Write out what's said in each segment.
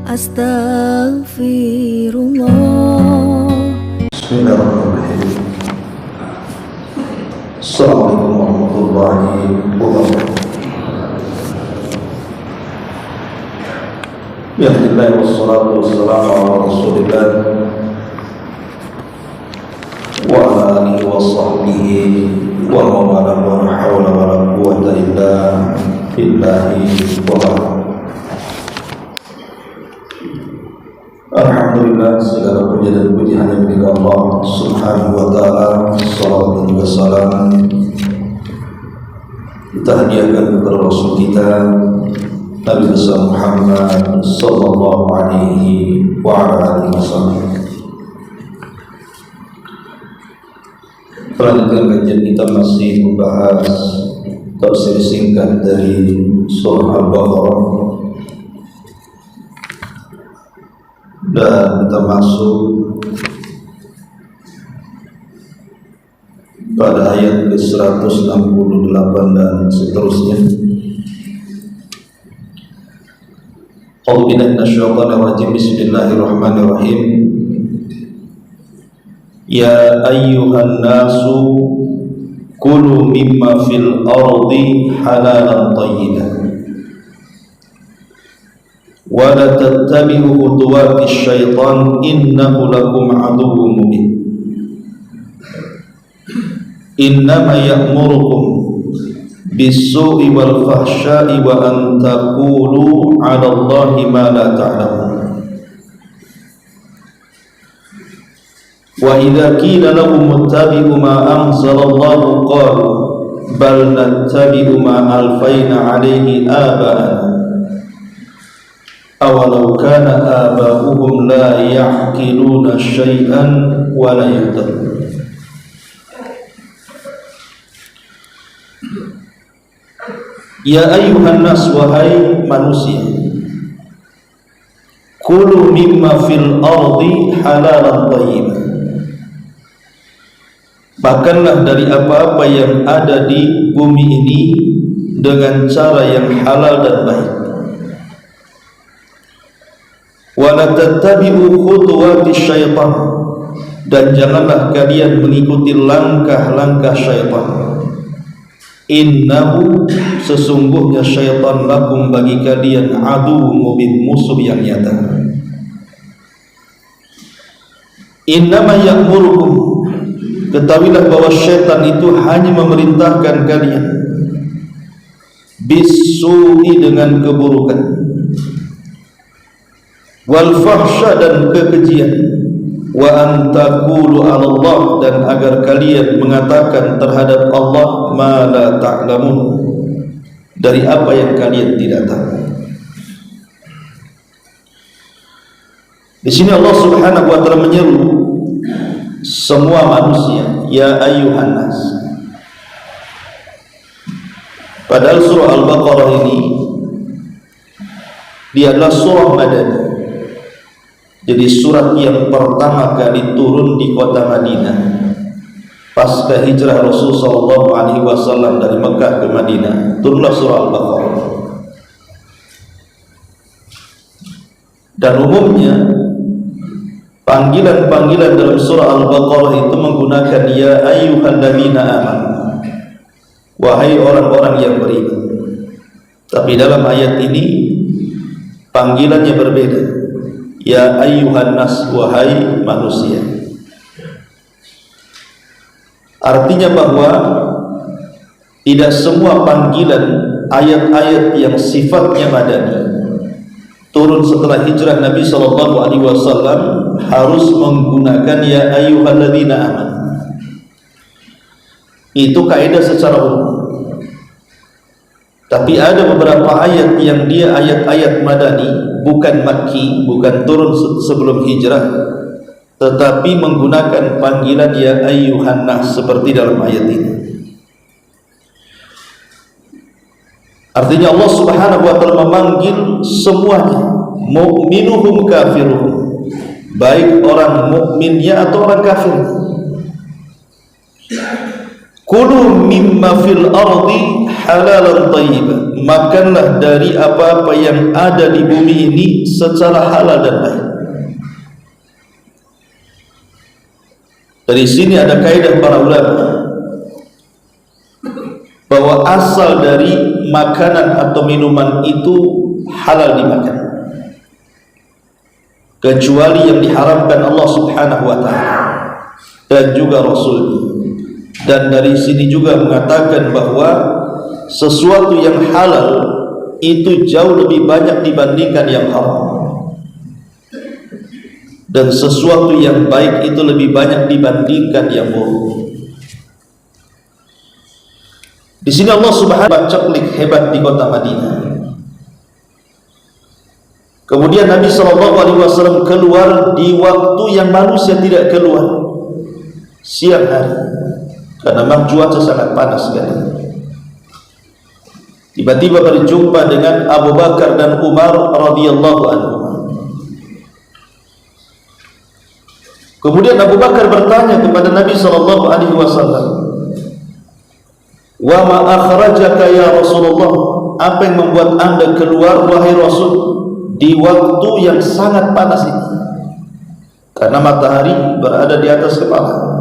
Astaghfirullah. Bismillahirrahmanirrahim. Assalamualaikum warahmatullahi wabarakatuh. Bismillah wassalatu wassalamu ala rasulillah wa ala alihi wa sahbihi wa mawala wa la hawla wa la quwwata illa billahi wa ba'd. Alhamdulillah, segala puji dan puji hanya milik Allah Subhanahu wa ta'ala. Salawat dan salam kita hadiahkan kepada Rasul kita Nabi besar Muhammad sallallahu alaihi wa alihi wasallam. Perhatikan kajian kita masih membahas tafsir singkat dari surah Al-Baqarah, dan kita masuk pada ayat ke-168 dan seterusnya. A'udzubillahi minasyaitonir rajim. Bismillahirrahmanirrahim. Ya ayyuhan nasu kulu mimma fil ardi halalan thayyiban wa la tattabi'u khutuwatis syaitan innahu lakum aduwwun mubin. Innama ya'murukum bis-su'i wal fahsya'i wa an taqulu 'ala Allahi ma la ta'lamun. Wa idza qila lahum ittabi'u ma anzalallahu qalu bal nattabi'u ma alfayna 'alaihi aba'ana awalau kana aba'uhum la ya'qiluna syai'an wa la yahtadun. Ya ayyuhan nas, wahai manusia, kulu mimma fil ardi halalan thayyiban, makanlah dari apa-apa yang ada di bumi ini dengan cara yang halal dan baik. Wa la tattabi'u khutuwatis syaitan, dan janganlah kalian mengikuti langkah-langkah syaitan. Innahu, sesungguhnya syaitan, lakum, bagi kalian, adu mubin, musuh yang nyata. Innama ya'murukum, ketahuilah bahwa syaitan itu hanya memerintahkan kalian bis-su'i, dengan keburukan, wal fahsya, dan kekejian, wa an taqulu 'ala Allah, dan agar kalian mengatakan terhadap Allah ma la ta'lamun, dari apa yang kalian tidak tahu. Di sini Allah Subhanahu wa taala menyeru semua manusia, ya ayyuhan nas. Padahal surah Al-Baqarah ini dia adalah surah Madani. Jadi surat yang pertama kali turun di kota Madinah pasca hijrah Rasul sallallahu alaihi wasallam dari Mekah ke Madinah, turunlah surah Al-Baqarah. Dan umumnya panggilan-panggilan dalam surah Al-Baqarah itu menggunakan ya ayyuhalladzina amanu, wahai orang-orang yang beriman. Tapi dalam ayat ini panggilannya berbeda. Ya ayyuhan nas, wahai manusia. Artinya bahwa tidak semua panggilan ayat-ayat yang sifatnya madani turun setelah hijrah Nabi SAW harus menggunakan ya ayyuhalladzina amanu. Itu kaidah secara umum. Tapi ada beberapa ayat yang dia ayat-ayat madani, bukan makki, bukan turun sebelum hijrah, tetapi menggunakan panggilan ya ayyuhan nas, seperti dalam ayat ini. Artinya Allah Subhanahu wa taala memanggil semuanya, mukminuhum kafiruhum, baik orang mukminnya atau orang kafir. Kulu mimma fil ardi halalan thayyiban, makanlah dari apa-apa yang ada di bumi ini secara halal dan baik. Dari sini ada kaidah para ulama bahwa asal dari makanan atau minuman itu halal dimakan, kecuali yang diharamkan Allah Subhanahu wa taala dan juga Rasul. Dan dari sini juga mengatakan bahwa sesuatu yang halal itu jauh lebih banyak dibandingkan yang haram, dan sesuatu yang baik itu lebih banyak dibandingkan yang buruk. Di sini Allah Subhanahu wa taala ceklik hebat di kota Madinah. Kemudian Nabi SAW keluar di waktu yang manusia tidak keluar, siang hari, karena memang cuaca sangat panas sekali. Tiba-tiba berjumpa dengan Abu Bakar dan Umar radhiyallahu anhu. Kemudian Abu Bakar bertanya kepada Nabi SAW, "Wa ma akhrajaka ya Rasulullah?" Apa yang membuat Anda keluar wahai Rasul di waktu yang sangat panas ini? Karena matahari berada di atas kepala.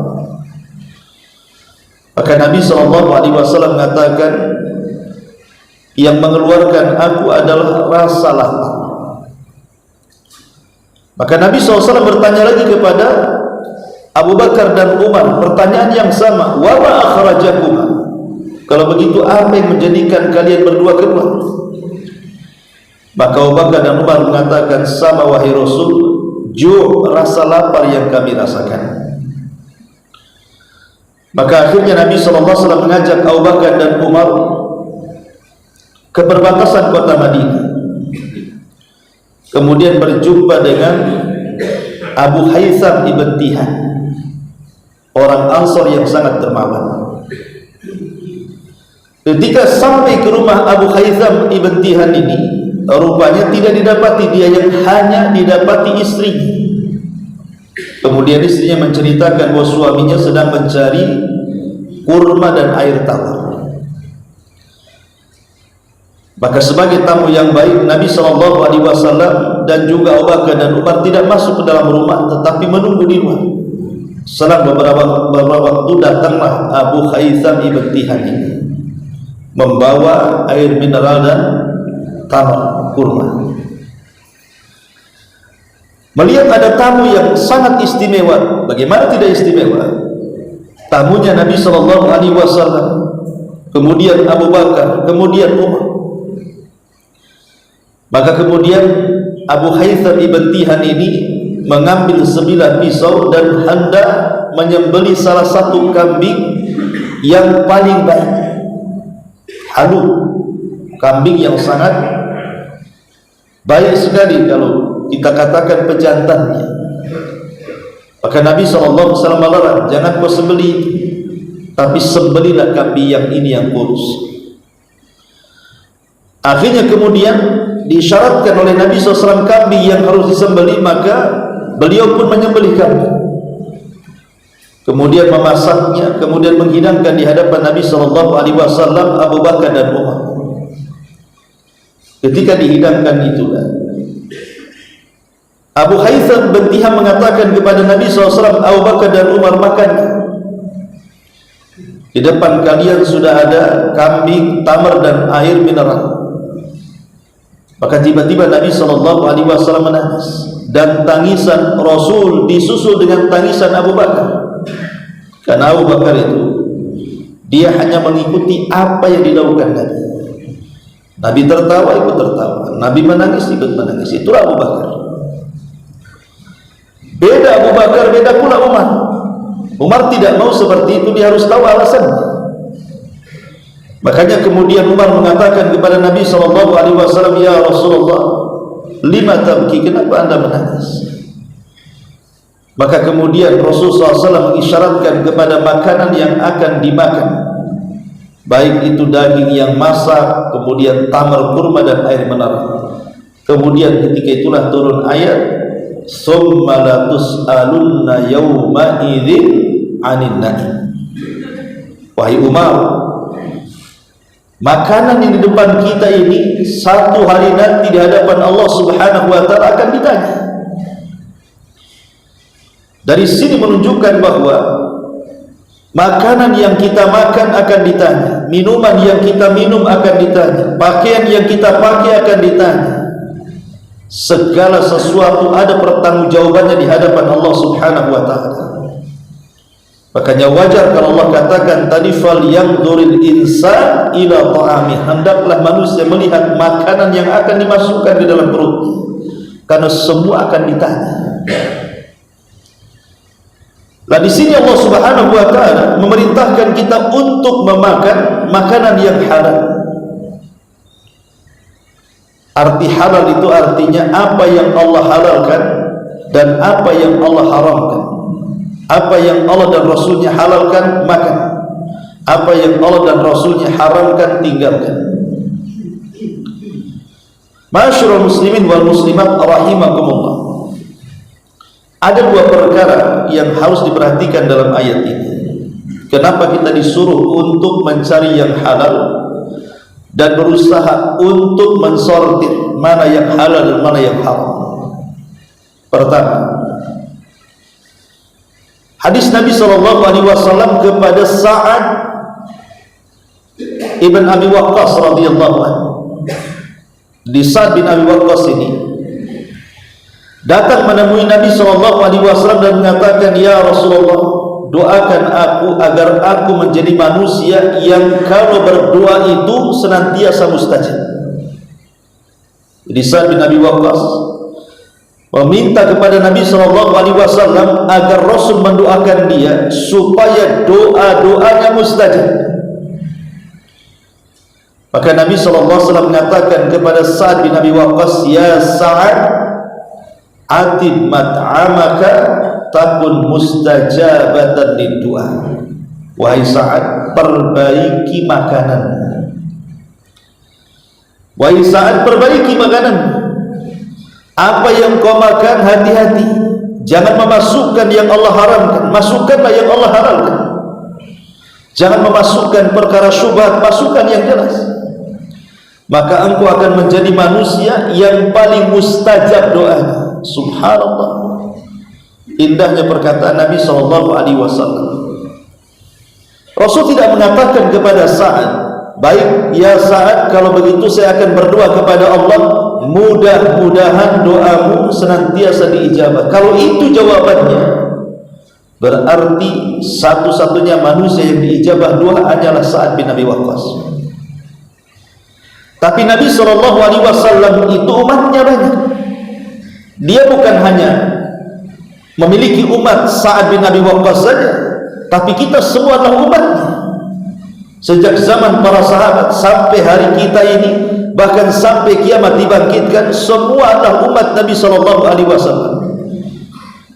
Maka Nabi SAW mengatakan, yang mengeluarkan aku adalah rasa lapar. Maka Nabi SAW bertanya lagi kepada Abu Bakar dan Umar pertanyaan yang sama, wa ma akhrajakuma? Kalau begitu apa yang menjadikan kalian berdua keluar? Maka Abu Bakar dan Umar mengatakan, sama wahai Rasul, rasa lapar yang kami rasakan. Maka akhirnya Nabi SAW mengajak Abu Bakar dan Umar ke perbatasan kota Madinah. Kemudian berjumpa dengan Abu Haytham ibn Tihan, orang Ansar yang sangat dermawan. Ketika sampai ke rumah Abu Haytham ibn Tihan ini, rupanya tidak didapati dia, yang hanya didapati istrinya. Kemudian istrinya menceritakan bahwa suaminya sedang mencari kurma dan air tawar. Maka sebagai tamu yang baik, Nabi SAW dan juga Abu Bakar dan Umar tidak masuk ke dalam rumah, tetapi menunggu di luar. Selang beberapa waktu datanglah Abu Haytham ibn Tihan ini membawa air mineral dan tamar kurma. Melihat ada tamu yang sangat istimewa, bagaimana tidak istimewa? Tamunya Nabi SAW, kemudian Abu Bakar, kemudian Umar. Maka kemudian Abu Haytham ibn Tihan ini mengambil sebilah pisau dan hendak menyembelih salah satu kambing yang paling baik, halu, kambing yang sangat baik sekali kalau kita katakan pejantannya. Maka Nabi SAW melarang, jangan kau sembelih, tapi sembelihlah kambing yang ini yang kurus. Akhirnya kemudian disyaratkan oleh Nabi SAW kambing yang harus disembelih, maka beliau pun menyembelih kambing, kemudian memasaknya, kemudian menghidangkan di hadapan Nabi SAW, Abu Bakar dan Umar. Ketika dihidangkan itulah Abu Haytham bin Tihan mengatakan kepada Nabi SAW, Abu Bakar dan Umar, makan. Di depan kalian sudah ada kambing, tamar dan air mineral. Maka tiba-tiba Nabi SAW menangis, dan tangisan Rasul disusul dengan tangisan Abu Bakar. Karena Abu Bakar itu, dia hanya mengikuti apa yang dilakukan Nabi. Nabi tertawa, ikut tertawa. Nabi menangis, ikut menangis. Itulah Abu Bakar. Beda Abu Bakar, beda pula Umar. Umar tidak mau seperti itu, dia harus tahu alasannya. Makanya kemudian Umar mengatakan kepada Nabi SAW, ya Rasulullah, lima tabki, kenapa anda menangis? Maka kemudian Rasulullah SAW mengisyaratkan kepada makanan yang akan dimakan, baik itu daging yang masak, kemudian tamar kurma dan air mineral. Kemudian ketika itulah turun ayat, summa la tus'alunna yawma idzin 'anil na'im. Wahai Umar, makanan yang di depan kita ini satu hari nanti di hadapan Allah Subhanahu wa ta'ala akan ditanya. Dari sini menunjukkan bahwa makanan yang kita makan akan ditanya, minuman yang kita minum akan ditanya, pakaian yang kita pakai akan ditanya. Segala sesuatu ada pertanggungjawabannya di hadapan Allah Subhanahu wa ta'ala. Makanya wajar kalau Allah katakan tadi, fal yanzuril insan ila ta'ami, hendaklah manusia melihat makanan yang akan dimasukkan di dalam perutnya, karena semua akan ditanya. Nah, di sini Allah Subhanahu wa ta'ala memerintahkan kita untuk memakan makanan yang halal. Arti halal itu artinya apa yang Allah halalkan dan apa yang Allah haramkan. Apa yang Allah dan Rasulnya halalkan, makan. Apa yang Allah dan Rasulnya haramkan, tinggalkan. Ma'asyiral muslimin wal muslimat rahimakumullah. Ada dua perkara yang harus diperhatikan dalam ayat ini. Kenapa kita disuruh untuk mencari yang halal dan berusaha untuk mensortir mana yang halal dan mana yang haram. Pertama, hadis Nabi SAW kepada Sa'ad ibn Abi Waqqas radhiyallahu anhu. Di Sa'ad bin Abi Waqqas ini datang menemui Nabi SAW dan mengatakan, ya Rasulullah, doakan aku agar aku menjadi manusia yang kalau berdoa itu senantiasa mustajab. Jadi Sa'ad bin Abi Waqqas meminta kepada Nabi SAW agar Rasul mendoakan dia supaya doa-doanya mustajab. Maka Nabi SAW mengatakan kepada Sa'ad bin Abi Waqqas, ya Sa'ad, atib mat'amaka takun mustajabatan liddu'a. Wahai Sa'ad, perbaiki makanan. Wahai Sa'ad, perbaiki makanan. Apa yang kau makan, hati-hati, jangan memasukkan yang Allah haramkan, masukkanlah yang Allah halalkan. Jangan memasukkan perkara syubhat, masukkan yang jelas. Maka engkau akan menjadi manusia yang paling mustajab doanya. Subhanallah, indahnya perkataan Nabi SAW. Rasul tidak mengatakan kepada Sa'ad, baik ya Sa'ad, kalau begitu saya akan berdoa kepada Allah, mudah-mudahan doamu senantiasa diijabah. Kalau itu jawabannya, berarti satu-satunya manusia yang diijabah doa hanyalah Sa'ad bin Abi Waqqas. Tapi Nabi SAW itu umatnya banyak. Dia bukan hanya memiliki umat Sa'ad bin Abi Waqqas saja, tapi kita semua adalah umatnya. Sejak zaman para sahabat sampai hari kita ini, bahkan sampai kiamat dibangkitkan, semua adalah umat Nabi SAW.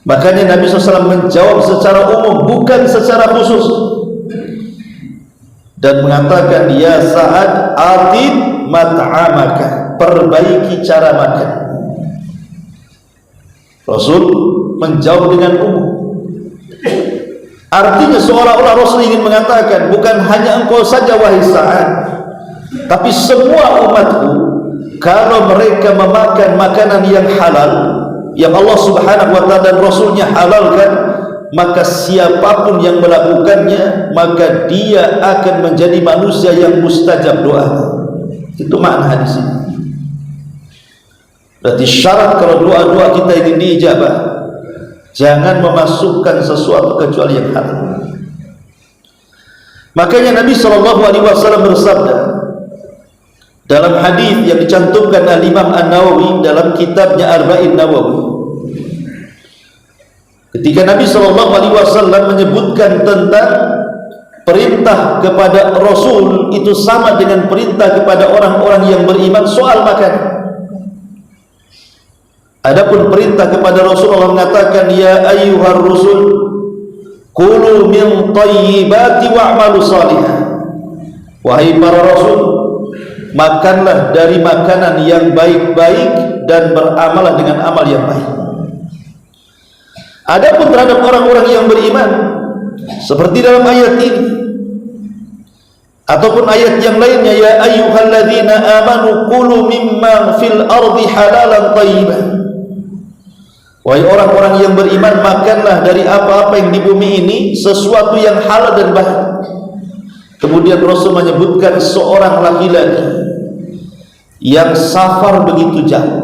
Makanya Nabi SAW menjawab secara umum, bukan secara khusus, dan mengatakan, ya Sa'ad, atib mat'amaka, perbaiki cara makan. Rasul menjawab dengan umum. Artinya seolah-olah Rasul ingin mengatakan, bukan hanya engkau saja wahai Sa'ad, tapi semua umatku, kalau mereka memakan makanan yang halal, yang Allah Subhanahu wa ta'ala dan Rasulnya halalkan, maka siapapun yang melakukannya, maka dia akan menjadi manusia yang mustajab doa. Itu makna hadis ini. Berarti syarat kalau doa-doa kita ingin diijabah, jangan memasukkan sesuatu kecuali yang halal. Makanya Nabi SAW bersabda dalam hadis yang dicantumkan oleh Imam An-Nawawi dalam kitabnya Arba'in Nawawi, ketika Nabi SAW menyebutkan tentang perintah kepada Rasul itu sama dengan perintah kepada orang-orang yang beriman soal makan. Adapun perintah kepada Rasulullah mengatakan, ya ayyuhar rusul kulu min thayyibati wa'malu salihah. Wahai para rasul, makanlah dari makanan yang baik-baik dan beramalah dengan amal yang baik. Adapun terhadap orang-orang yang beriman, seperti dalam ayat ini, Ataupun ayat yang lainnya, ya ayyuhalladzina amanu kulu mimma fil ardi halalan thayyiban. Wahai orang-orang yang beriman, makanlah dari apa-apa yang di bumi ini sesuatu yang halal dan baik. Kemudian Rasul menyebutkan seorang laki-laki yang safar begitu jauh,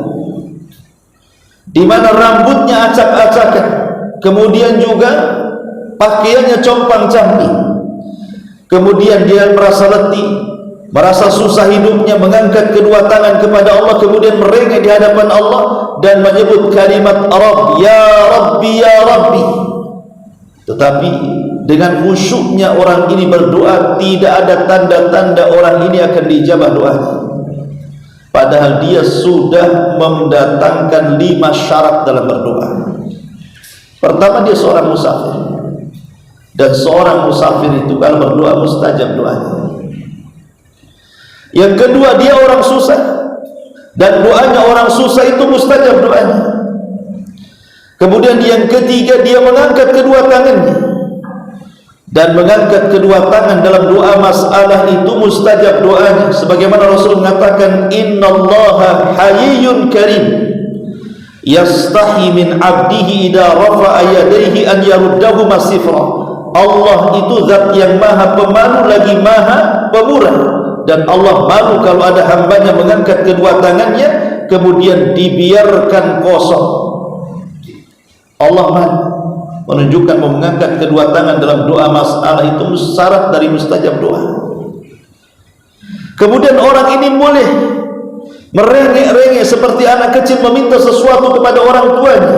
di mana rambutnya acak-acakan, kemudian juga pakaiannya compang-camping, kemudian dia merasa letih, merasa susah hidupnya, mengangkat kedua tangan kepada Allah, kemudian merengek di hadapan Allah dan menyebut kalimat Rabb, ya Rabbi, ya Rabbi. Tetapi dengan khusyuknya orang ini berdoa, tidak ada tanda-tanda orang ini akan dijabah doanya. Padahal dia sudah mendatangkan 5 syarat dalam berdoa. Pertama, dia seorang musafir, dan seorang musafir itu kalau berdoa mustajab doanya. Yang kedua, dia orang susah, dan doanya orang susah itu mustajab doanya. Kemudian yang ketiga, dia mengangkat kedua tangannya, dan mengangkat kedua tangan dalam doa masalah itu mustajab doanya, sebagaimana Rasul mengatakan, innallaha hayyun karim yastahi min abdihi idza rafa'a yadayhi an yaruddahu masifra. Allah itu zat yang maha pemalu lagi maha pemurah, dan Allah malu kalau ada hambanya mengangkat kedua tangannya kemudian dibiarkan kosong. Allah malu, menunjukkan mengangkat kedua tangan dalam doa masalah itu syarat dari mustajab doa. Kemudian orang ini boleh merengek-rengek seperti anak kecil meminta sesuatu kepada orang tuanya,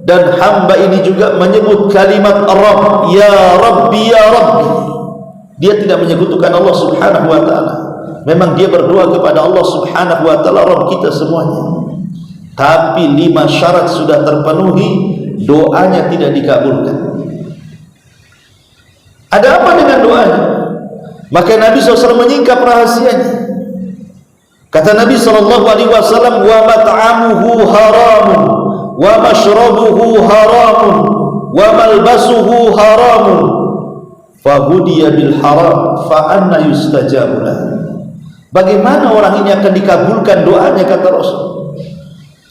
dan hamba ini juga menyebut kalimat Rabb, ya Rabbi, ya Rabbi. Dia tidak menyekutukan Allah subhanahu wa ta'ala. Memang dia berdoa kepada Allah subhanahu wa ta'ala, Rabb kita semuanya, tapi 5 syarat sudah terpenuhi, doanya tidak dikabulkan. Ada apa dengan doanya? Maka Nabi SAW menyingkap rahasianya. Kata Nabi SAW, wa mat'amuhu haramun, wa mashrabuhu haramun, wa malbasuhu haramun, fahudiya bil haram, fa anna yustajabu lah. Bagaimana orang ini akan dikabulkan doanya, kata Rasul,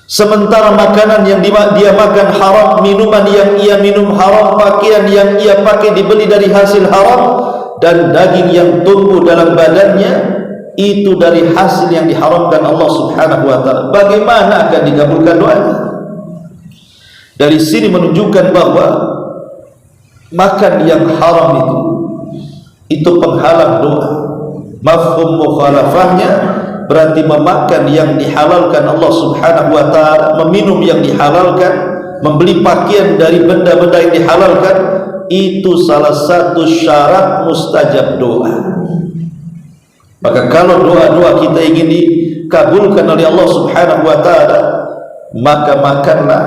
sementara makanan yang dia makan haram, minuman yang ia minum haram, pakaian yang ia pakai dibeli dari hasil haram, dan daging yang tumbuh dalam badannya itu dari hasil yang diharamkan Allah subhanahu wa ta'ala. Bagaimana akan dikabulkan doanya? Dari sini menunjukkan bahwa makan yang haram itu penghalang doa. Mafhum mukhalafahnya berarti memakan yang dihalalkan Allah subhanahu wa ta'ala, meminum yang dihalalkan, membeli pakaian dari benda-benda yang dihalalkan, itu salah satu syarat mustajab doa. Maka kalau doa-doa kita ingin dikabulkan oleh Allah subhanahu wa ta'ala, maka makanlah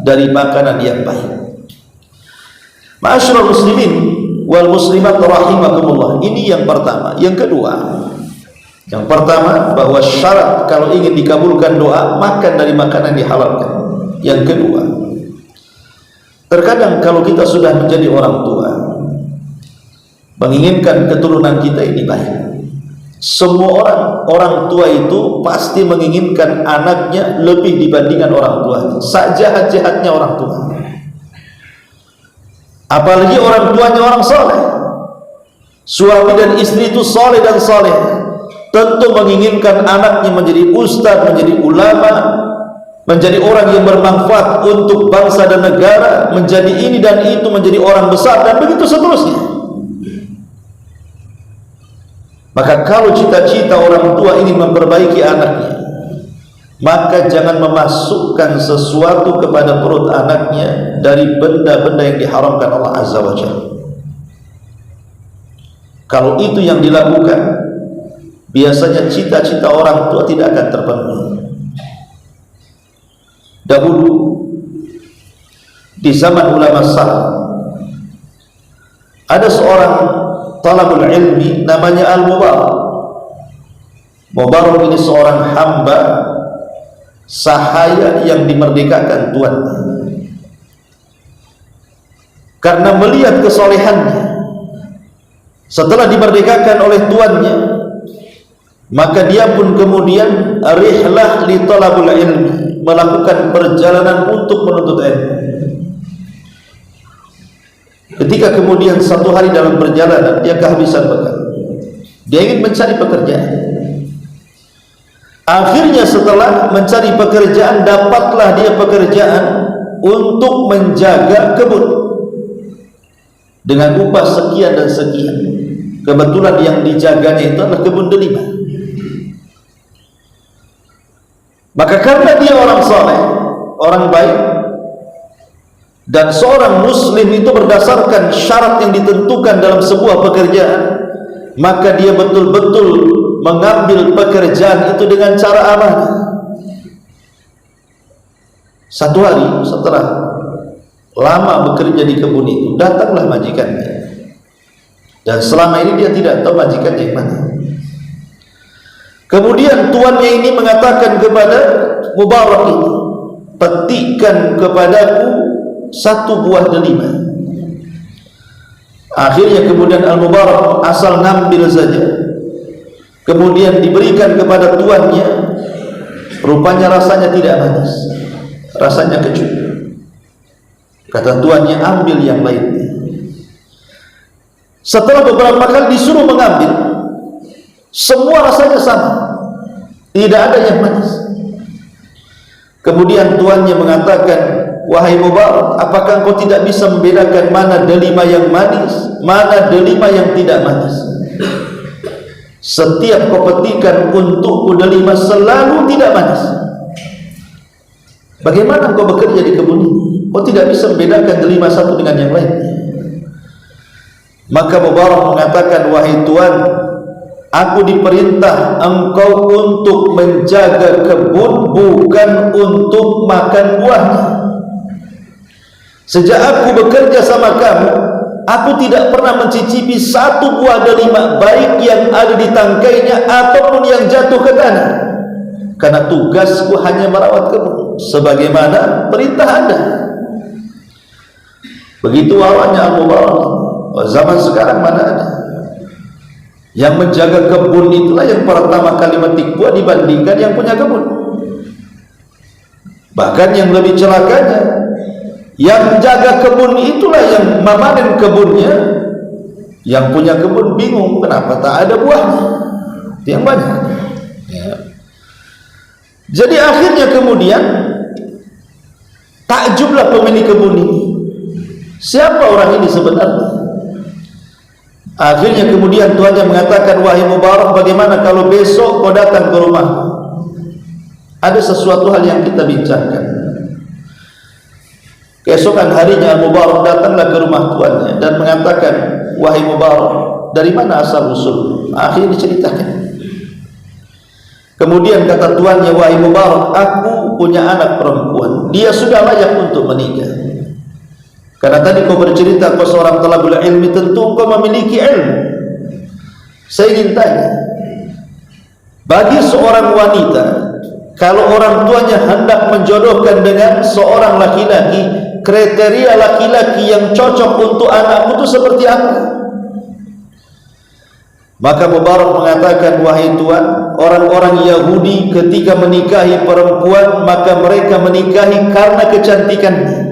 dari makanan yang baik. Ma'asyiral muslimin wal muslimat rahimakumullah. Ini yang pertama. Yang kedua, yang pertama, bahwa syarat kalau ingin dikabulkan doa, makan dari makanan yang dihalalkan. Yang kedua, terkadang kalau kita sudah menjadi orang tua, menginginkan keturunan kita ini baik. Semua orang tua itu pasti menginginkan anaknya lebih dibandingkan orang tua, sejahat-jahatnya orang tua. Apalagi orang tuanya orang soleh, suami dan istri itu soleh dan soleh, tentu menginginkan anaknya menjadi ustaz, menjadi ulama, menjadi orang yang bermanfaat untuk bangsa dan negara, menjadi ini dan itu, menjadi orang besar, dan begitu seterusnya. Maka kalau cita-cita orang tua ingin memperbaiki anaknya, maka jangan memasukkan sesuatu kepada perut anaknya dari benda-benda yang diharamkan Allah Azza wa Jalla. Kalau itu yang dilakukan, biasanya cita-cita orang tua tidak akan terpenuhi. Dahulu di zaman ulama salaf, ada seorang talabul ilmi namanya Al-Mubarak. Mubarak ini seorang hamba sahaya yang dimerdekakan tuannya. Karena melihat kesolehannya, Setelah dimerdekakan oleh tuannya, maka dia pun kemudian rihlah li talabul ilmi, melakukan perjalanan untuk menuntut ilmu. Ketika kemudian satu hari dalam perjalanan dia kehabisan bekal, dia ingin mencari pekerjaan. Akhirnya setelah mencari pekerjaan, dapatlah dia pekerjaan untuk menjaga kebun dengan upah sekian dan sekian. Kebetulan yang dijaganya itu adalah kebun delima. Maka karena dia orang saleh, orang baik, dan seorang muslim itu berdasarkan syarat yang ditentukan dalam sebuah pekerjaan, maka dia betul-betul mengambil pekerjaan itu dengan cara amanah. Satu hari setelah lama bekerja di kebun itu, datanglah majikannya, dan selama ini dia tidak tahu majikannya yang mana. Kemudian tuannya ini mengatakan kepada Mubarak ini, petikkan kepadaku satu buah delima. Akhirnya kemudian Al-Mubarak asal ngambil saja, kemudian diberikan kepada tuannya. Rupanya rasanya tidak manis, rasanya kecut. Kata tuannya, ambil yang lainnya. Setelah beberapa kali disuruh mengambil, semua rasanya sama, tidak ada yang manis. Kemudian tuannya mengatakan, wahai Mubarak, apakah engkau tidak bisa membedakan mana delima yang manis, mana delima yang tidak manis? Setiap kau petikan untukku delima selalu tidak manis. Bagaimana engkau bekerja di kebun ini? Kau tidak bisa membedakan delima satu dengan yang lainnya. Maka Mubarak mengatakan, wahai Tuan, aku diperintah engkau untuk menjaga kebun, bukan untuk makan buahnya. Sejak aku bekerja sama kamu, aku tidak pernah mencicipi satu buah delima, baik yang ada di tangkainya ataupun yang jatuh ke tanah, karena tugasku hanya merawat kebun sebagaimana perintah Anda. Begitu awalnya Al-Mubarak. Zaman sekarang mana ada yang menjaga kebun? Itulah yang pertama kali metik buah dibandingkan yang punya kebun. Bahkan yang lebih celakanya, yang jaga kebun itulah yang memanen kebunnya. Yang punya kebun bingung kenapa tak ada buahnya, yang banyak ya. Jadi akhirnya kemudian takjublah pemilik kebun ini, siapa orang ini sebenarnya? Akhirnya kemudian tuannya mengatakan, wahai Mubarak, bagaimana kalau besok kau datang ke rumah? Ada sesuatu hal yang kita bincangkan. Keesokan harinya Mubarak datanglah ke rumah tuannya dan mengatakan, wahai Mubarak, dari mana asal usul? Akhirnya diceritakan. Kemudian kata tuannya, wahai Mubarak, aku punya anak perempuan, dia sudah layak untuk menikah. Karena tadi kau bercerita kau seorang talabul ilmi, tentu kau memiliki ilmu. Saya ingin tanya, bagi seorang wanita, kalau orang tuanya hendak menjodohkan dengan seorang laki-laki, kriteria laki-laki yang cocok untuk anakku itu seperti apa? Maka Mubarak mengatakan, wahai Tuan, orang-orang Yahudi ketika menikahi perempuan, maka mereka menikahi karena kecantikannya.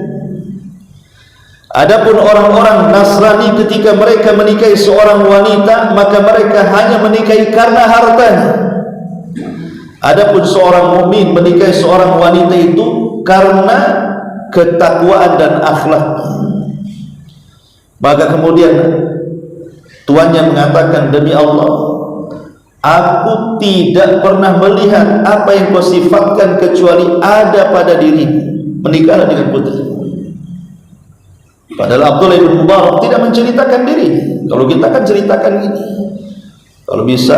Adapun orang-orang Nasrani ketika mereka menikahi seorang wanita, maka mereka hanya menikahi karena hartanya. Adapun seorang mukmin menikahi seorang wanita itu karena ketakwaan dan akhlaknya. Maka kemudian tuannya mengatakan, demi Allah, aku tidak pernah melihat apa yang kau sifatkan kecuali ada pada dirimu. Menikahlah dengan putri. Padahal Abdullah bin Mubarak tidak menceritakan dirinya. Kalau kita kan ceritakan ini, kalau bisa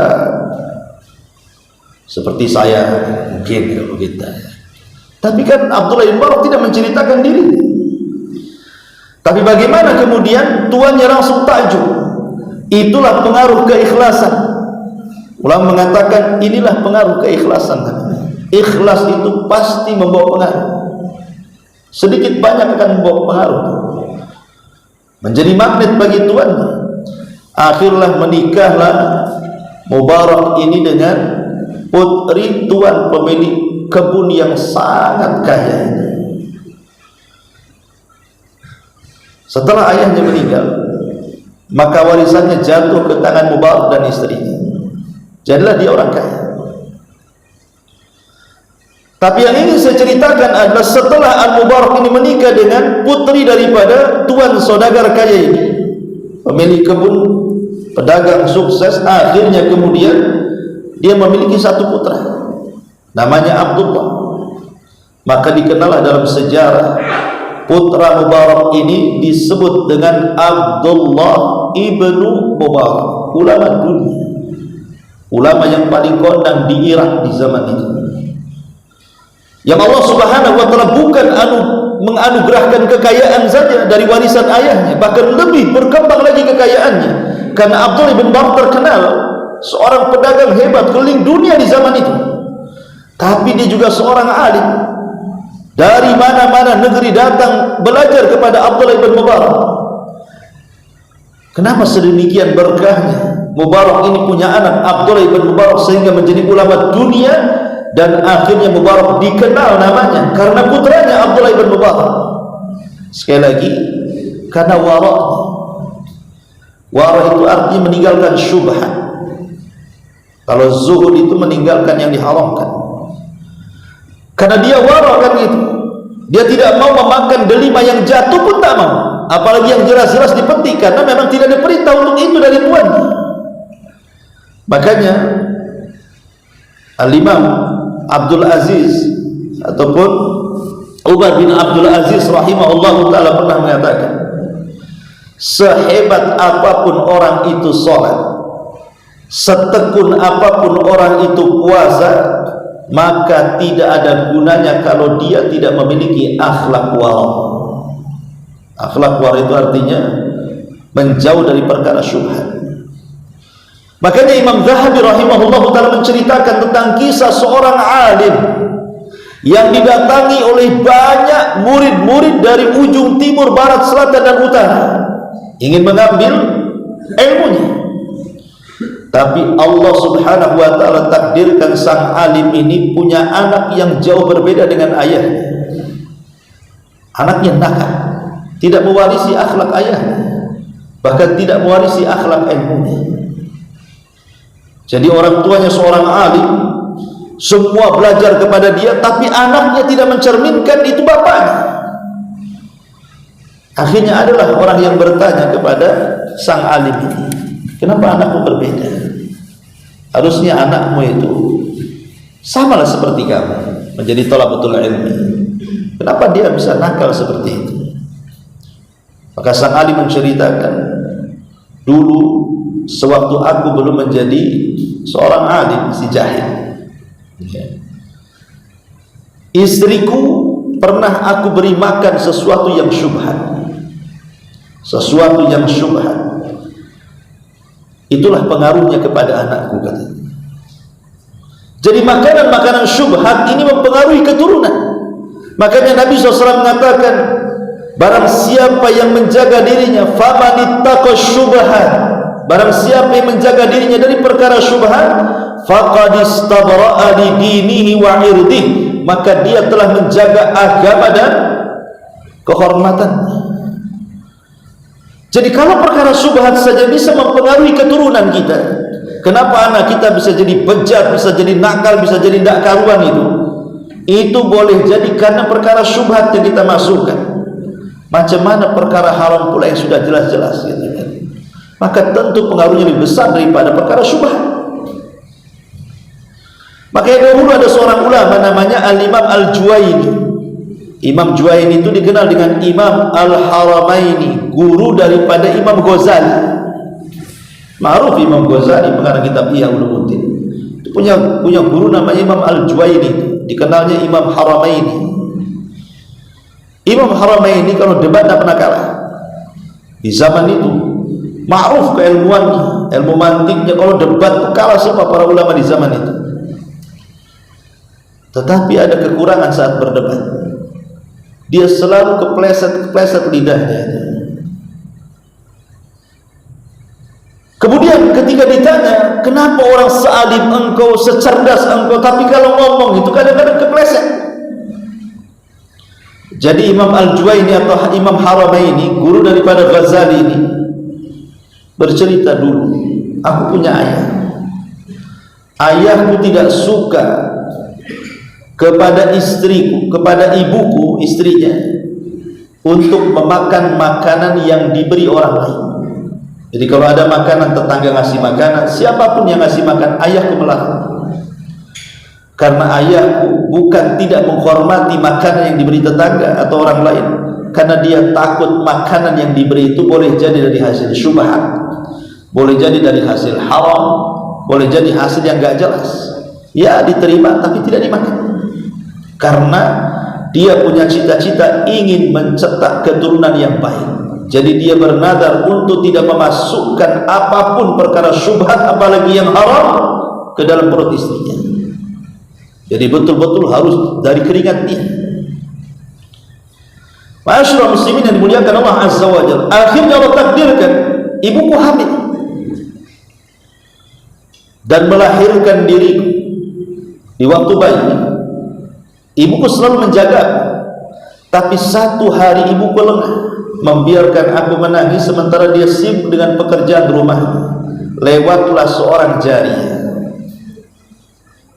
seperti saya mungkin kalau kita. Tapi kan Abdullah bin Mubarak tidak menceritakan dirinya. Tapi bagaimana kemudian tuannya langsung takjub? Itulah pengaruh keikhlasan. Ulama mengatakan inilah pengaruh keikhlasan. Ikhlas itu pasti membawa pengaruh. Sedikit banyak akan membawa pengaruh, menjadi magnet bagi tuannya. Akhirlah menikahlah Mubarak ini dengan putri tuan pemilik kebun yang sangat kaya ini. Setelah ayahnya meninggal, maka warisannya jatuh ke tangan Mubarak dan istrinya. Jadilah dia orang kaya. Tapi yang ingin saya ceritakan adalah setelah Al-Mubarak ini menikah dengan putri daripada tuan saudagar kaya ini, pemilik kebun, pedagang sukses, akhirnya kemudian dia memiliki satu putra namanya Abdullah. Maka dikenallah dalam sejarah putra Mubarak ini disebut dengan Abdullah ibnu Mubarak, ulama dunia, ulama yang paling kondang di Irak di zaman itu, yang Allah Subhanahu wa taala bukan menganugerahkan kekayaan saja dari warisan ayahnya, bahkan lebih berkembang lagi kekayaannya. Karena Abdullah bin Mubarak terkenal seorang pedagang hebat keliling dunia di zaman itu. Tapi dia juga seorang alim. Dari mana-mana negeri datang belajar kepada Abdullah bin Mubarak. Kenapa sedemikian berkahnya Mubarak ini punya anak Abdullah bin Mubarak sehingga menjadi ulama dunia, dan akhirnya Mubarak dikenal namanya karena putranya Abdullah bin Mubarak. Sekali lagi, karena waraknya. Warah itu artinya meninggalkan syubhat. Kalau zuhud itu meninggalkan yang diharamkan. Karena dia warah kan gitu. Dia tidak mau memakan delima yang jatuh pun tak mau, apalagi yang jelas-jelas dipetik, karena memang tidak ada perintah untuk itu dari tuannya. Makanya Al-Imam Abdul Aziz ataupun Umar bin Abdul Aziz rahimahullah ta'ala pernah mengatakan, sehebat apapun orang itu sholat, setekun apapun orang itu puasa, maka tidak ada gunanya kalau dia tidak memiliki akhlak wara. Akhlak wara itu artinya menjauh dari perkara syubhat. Makanya Imam Zahabi rahimahullah ta'ala menceritakan tentang kisah seorang alim yang didatangi oleh banyak murid-murid dari ujung timur, barat, selatan dan utara, ingin mengambil ilmunya. Tapi Allah Subhanahu wa ta'ala takdirkan sang alim ini punya anak yang jauh berbeda dengan ayahnya. Anaknya nakal, tidak mewarisi akhlak ayahnya, bahkan tidak mewarisi akhlak ilmunya. Jadi orang tuanya seorang alim, semua belajar kepada dia, tapi anaknya tidak mencerminkan itu bapaknya. Akhirnya adalah orang yang bertanya kepada sang alim ini, kenapa anakmu berbeda? Harusnya anakmu itu samalah seperti kamu, menjadi thalabatul ilmi. Kenapa dia bisa nakal seperti itu? Maka sang alim menceritakan, dulu sewaktu aku belum menjadi seorang alim, si jahil, istriku pernah aku beri makan sesuatu yang syubhat. Sesuatu yang syubhat, itulah pengaruhnya kepada anakku, katanya. Jadi makanan-makanan syubhat ini mempengaruhi keturunan. Makanya Nabi SAW mengatakan, barang siapa yang menjaga dirinya, famanittaqa syubhat, barang siapa yang menjaga dirinya dari perkara syubhat, faqad istabra'a li dinihi wa irdihi, maka dia telah menjaga agama dan kehormatannya. Jadi kalau perkara syubhat saja bisa mempengaruhi keturunan kita, kenapa anak kita bisa jadi bejat, bisa jadi nakal, bisa jadi tidak karuan itu boleh jadi karena perkara syubhat yang kita masukkan. Macam mana perkara haram pula yang sudah jelas-jelas gitu kan? Maka tentu pengaruhnya lebih besar daripada perkara syubhat. Makanya dahulu ada seorang ulama namanya Al-Imam Al-Juwaini. Imam Juwaini itu dikenal dengan Imam Al-Haramaini, guru daripada Imam Ghazali. Ma'ruf Imam Ghazali pengarang kitab Ihya Ulumuddin. Itu punya guru namanya Imam Al-Juwaini, dikenalnya Imam Haramaini. Imam Haramaini kalau debat tak pernah kalah. Di zaman itu ma'ruf keilmuannya, ilmu mantiknya, kalau debat kalah semua para ulama di zaman itu. Tetapi ada kekurangan saat berdebat. Dia selalu kepleset lidahnya. ketika ditanya, kenapa orang sealim engkau, secerdas engkau, tapi kalau ngomong itu kadang-kadang kepleset. Jadi Imam Al-Juwaini atau Imam Haramaini, guru daripada Ghazali ini, bercerita dulu, aku punya ayah. Ayahku tidak suka kepada istriku, kepada ibuku, istrinya, untuk memakan makanan yang diberi orang lain. Jadi kalau ada makanan, tetangga ngasih makanan, siapapun yang ngasih makan, ayahku melarang. Karena ayahku bukan tidak menghormati makanan yang diberi tetangga atau orang lain, karena dia takut makanan yang diberi itu boleh jadi dari hasil syubhat, boleh jadi dari hasil haram, boleh jadi hasil yang gak jelas. Ya diterima tapi tidak dimakan, karena dia punya cita-cita ingin mencetak keturunan yang baik. Jadi dia bernadar untuk tidak memasukkan apapun perkara syubhat, apalagi yang haram, ke dalam perut istrinya. Jadi betul-betul harus dari keringat dia. Ma'asyiral muslimin yang dimuliakan Allah Azza wa Jalla, akhirnya Allah takdirkan ibuku hamil dan melahirkan diriku. Di waktu bayi, ibuku selalu menjaga, tapi satu hari ibuku lengah, membiarkan aku menangis sementara dia sibuk dengan pekerjaan rumah. Lewatlah seorang jariah,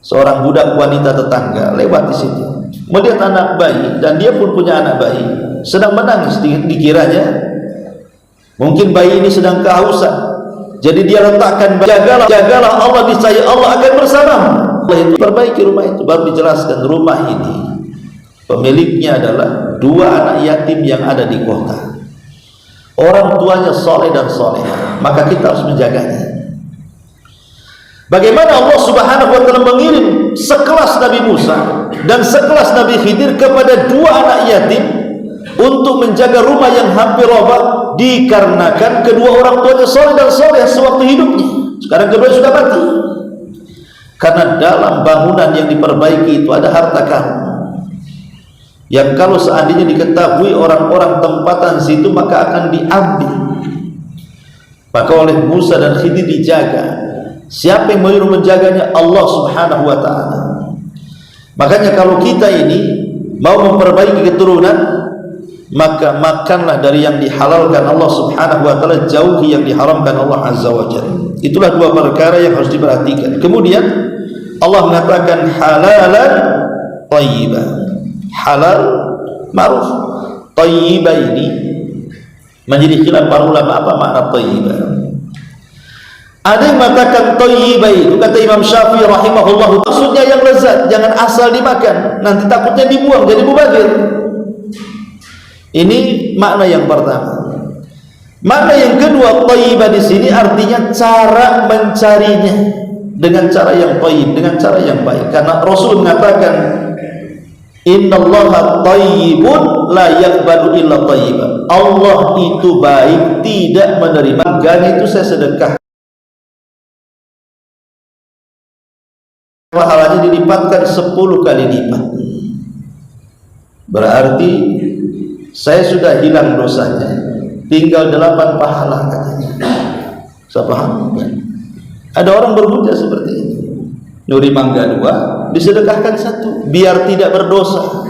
seorang budak wanita tetangga, lewat di situ, melihat anak bayi, dan dia pun punya anak bayi, sedang menangis. Dikiranya mungkin bayi ini sedang kehausan, jadi dia letakkan, jagalah Allah, niscaya Allah akan bersamamu. Allah itu perbaiki rumah itu. Baru dijelaskan rumah ini pemiliknya adalah dua anak yatim yang ada di kota. Orang tuanya soleh dan soleh, maka kita harus menjaganya. Bagaimana Allah Subhanahu wa Ta'ala mengirim sekelas Nabi Musa dan sekelas Nabi Khidir kepada dua anak yatim untuk menjaga rumah yang hampir roboh, dikarenakan kedua orang tuanya soleh dan soleh sewaktu hidupnya. Sekarang kedua sudah mati. Karena dalam bangunan yang diperbaiki itu ada harta karun, yang kalau seandainya diketahui orang-orang tempatan situ, maka akan diambil. Maka oleh Musa dan Khidir dijaga. Siapa yang menyuruh menjaganya? Allah Subhanahu wa Ta'ala. Makanya kalau kita ini mau memperbaiki keturunan, maka makanlah dari yang dihalalkan Allah Subhanahu wa Ta'ala, jauhi yang diharamkan Allah Azza wa Jalla. Itulah dua perkara yang harus diperhatikan. Kemudian Allah mengatakan halalan thayyibah. Halal ma'ruf. Thayyibah ini menjadi khilaf para ulama, apa makna thayyibah. Ada yang mengatakan thayyibah itu, kata Imam Syafi'i rahimahullah, maksudnya yang lezat, jangan asal dimakan, nanti takutnya dibuang jadi mubazir. Ini makna yang pertama. Makna yang kedua, thayyibah di sini artinya cara mencarinya dengan cara yang thayyib, dengan cara yang baik. Karena Rasul mengatakan, innallaha thayyibun la yaqbalu illa thayyiban. Allah itu baik, tidak menerima enggaknya itu saya sedekah. Pahalanya dilipatkan 10 kali lipat. Berarti saya sudah hilang dosanya, tinggal 8 pahala katanya. Saya paham? Ada orang berhujah seperti ini, nyuri mangga 2 disedekahkan 1 biar tidak berdosa.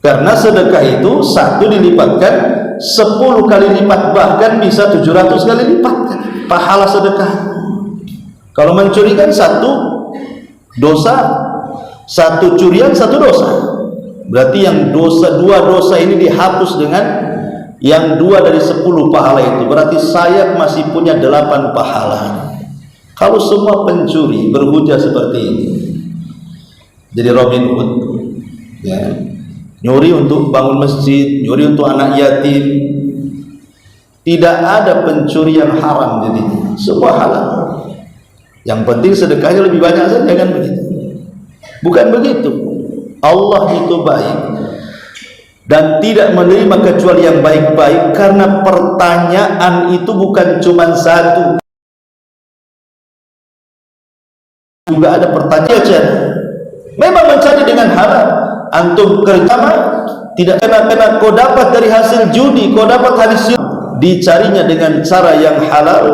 Karena sedekah itu 1 dilipatkan 10 kali lipat, bahkan bisa 700 kali lipat pahala sedekah. Kalau mencuri kan 1 dosa, 1 curian 1 dosa. Berarti yang dosa, 2 dosa ini dihapus dengan yang 2 dari 10 pahala itu. Berarti saya masih punya 8 pahala. Kalau semua pencuri berhujah seperti ini, jadi Robin Hood, ya, nyuri untuk bangun masjid, nyuri untuk anak yatim, tidak ada pencuri yang haram, jadi semua halal. Yang penting sedekahnya lebih banyak saja, kan begitu? Bukan begitu. Allah itu baik dan tidak menerima kecuali yang baik-baik, karena pertanyaan itu bukan cuma 1, juga ada pertanyaan. Memang mencari dengan halal, antum kerja tidak kena kau dapat dari hasil judi, kau dapat hasil, dicarinya dengan cara yang halal,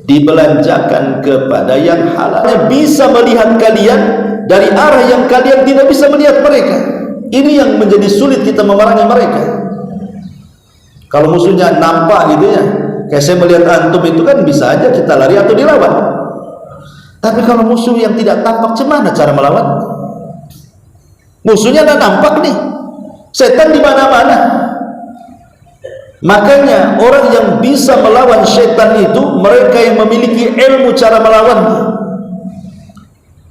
dibelanjakan kepada yang halal. Bisa melihat kalian dari arah yang kalian tidak bisa melihat mereka. Ini yang menjadi sulit kita memerangi mereka. Kalau musuhnya nampak gitu ya, kayak saya melihat antum itu kan bisa aja kita lari atau dilawan. Tapi kalau musuh yang tidak tampak, gimana cara melawan? Musuhnya tidak nampak nih, setan di mana-mana. Makanya orang yang bisa melawan setan itu mereka yang memiliki ilmu cara melawannya.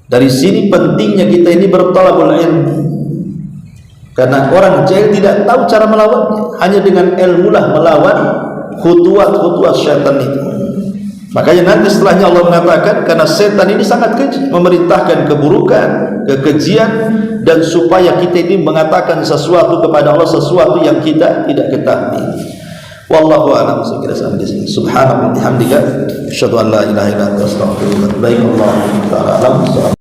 Dari sini pentingnya kita ini berthalabul ilmi. Karena orang jahil tidak tahu cara melawannya. Hanya dengan ilmu lah melawan khutuwat-khutuwat syaitan itu. Makanya nanti setelahnya Allah mengatakan, karena setan ini sangat keji, memerintahkan keburukan, kekejian, dan supaya kita ini mengatakan sesuatu kepada Allah, sesuatu yang kita tidak ketahui. Wallahu a'lam. Saya kira sampai di sini. Subhanallah wa bihamdika, asyhadu an la ilaha illa anta, astaghfiruka wa atubu ilaik. Allahu ta'ala alam.